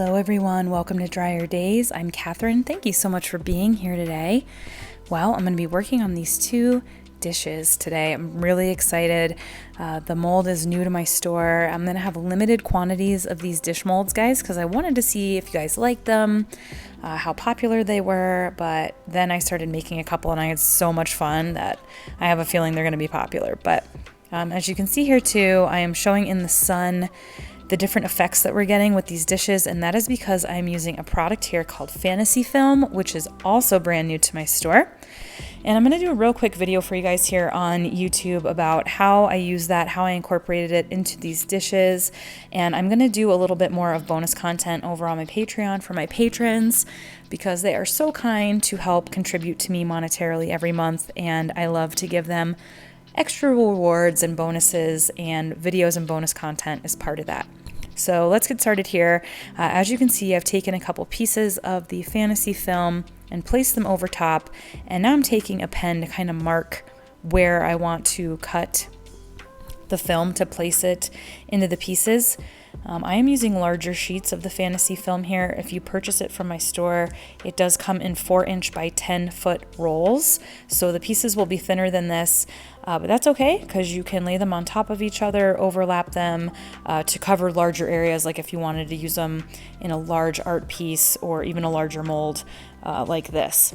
Hello everyone, welcome to Drier Days. I'm Catherine. Thank you so much for being here today. Well, I'm going to be working on these two dishes today. I'm really excited. The mold is new to my store. I'm going to have limited quantities of these dish molds, guys, because I wanted to see if you guys liked them, how popular they were, but then I started making a couple and I had so much fun that I have a feeling they're going to be popular. But as you can see here too, I am showing in the sun the different effects that we're getting with these dishes, and that is because I'm using a product here called Fantasy Film, which is also brand new to my store. And I'm going to do a real quick video for you guys here on YouTube about how I use that, how I incorporated it into these dishes, and I'm going to do a little bit more of bonus content over on my Patreon for my patrons because they are so kind to help contribute to me monetarily every month, and I love to give them extra rewards and bonuses, and videos and bonus content is part of that. So let's get started here. As you can see, I've taken a couple pieces of the Fantasy Film and placed them over top, and now I'm taking a pen to kind of mark where I want to cut the film to place it into the pieces. I am using larger sheets of the Fantasy Film here. If you purchase it from my store, it does come in 4-inch by 10-foot rolls, so the pieces will be thinner than this, but that's okay because you can lay them on top of each other, overlap them to cover larger areas, like if you wanted to use them in a large art piece or even a larger mold like this.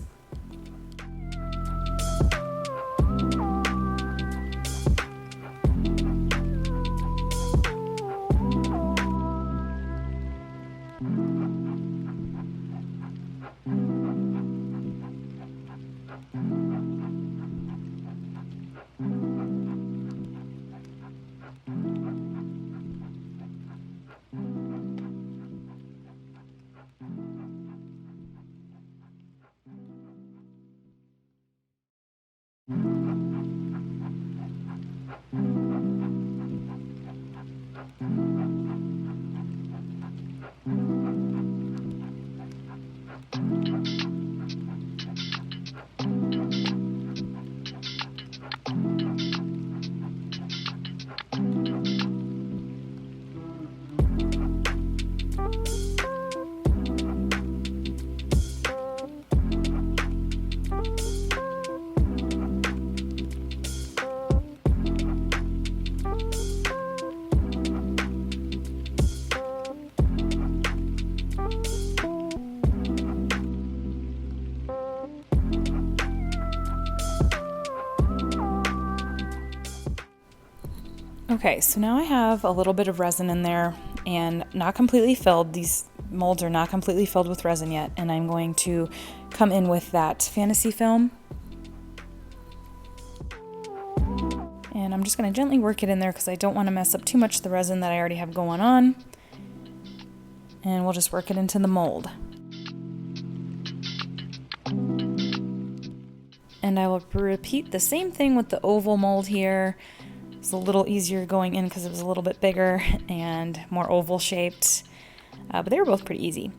Okay, so now I have a little bit of resin in there and not completely filled. These molds are not completely filled with resin yet, and I'm going to come in with that Fantasy Film. And I'm just going to gently work it in there because I don't want to mess up too much of the resin that I already have going on. And we'll just work it into the mold. And I will repeat the same thing with the oval mold here. It's a little easier going in because it was a little bit bigger and more oval shaped, but they were both pretty easy.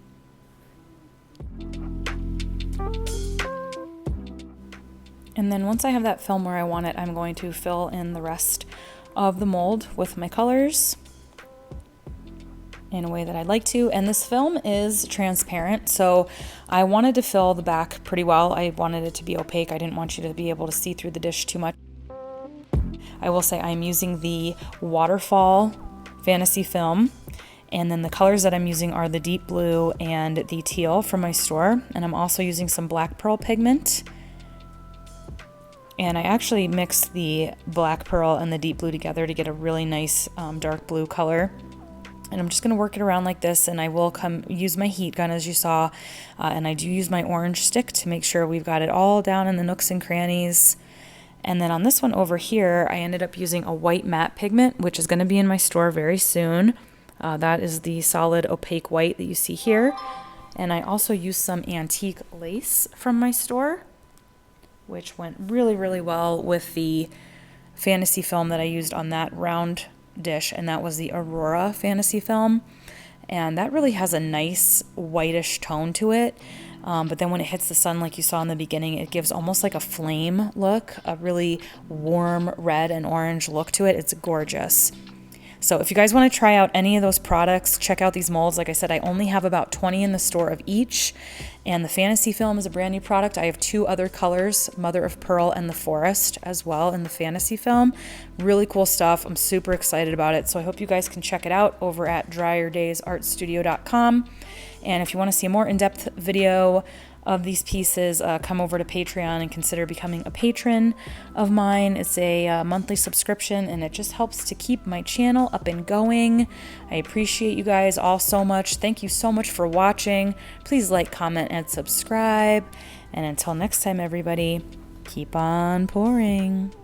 And then once I have that film where I want it, I'm going to fill in the rest of the mold with my colors in a way that I'd like to. And this film is transparent, so I wanted to fill the back pretty well. I wanted it to be opaque. I didn't want you to be able to see through the dish too much. I will say I'm using the Waterfall Fantasy Film, and then the colors that I'm using are the deep blue and the teal from my store, and I'm also using some black pearl pigment. And I actually mixed the black pearl and the deep blue together to get a really nice dark blue color. And I'm just going to work it around like this, and I will use my heat gun as you saw, and I do use my orange stick to make sure we've got it all down in the nooks and crannies. And then on this one over here, I ended up using a white matte pigment, which is going to be in my store very soon. That is the solid opaque white that you see here. And I also used some antique lace from my store, which went really, really well with the Fantasy Film that I used on that round dish, and that was the Aurora Fantasy Film. And that really has a nice whitish tone to it. But then when it hits the sun, like you saw in the beginning, it gives almost like a flame look, a really warm red and orange look to it. It's gorgeous. So if you guys want to try out any of those products, check out these molds. Like I said, I only have about 20 in the store of each. And the Fantasy Film is a brand new product. I have 2 other colors, Mother of Pearl and the Forest as well in the Fantasy Film. Really cool stuff. I'm super excited about it. So I hope you guys can check it out over at dryerdaysartstudio.com. And if you want to see a more in-depth video of these pieces, come over to Patreon and consider becoming a patron of mine. It's a monthly subscription, and it just helps to keep my channel up and going. I appreciate you guys all so much. Thank you so much for watching. Please like, comment, and subscribe. And until next time, everybody, keep on pouring.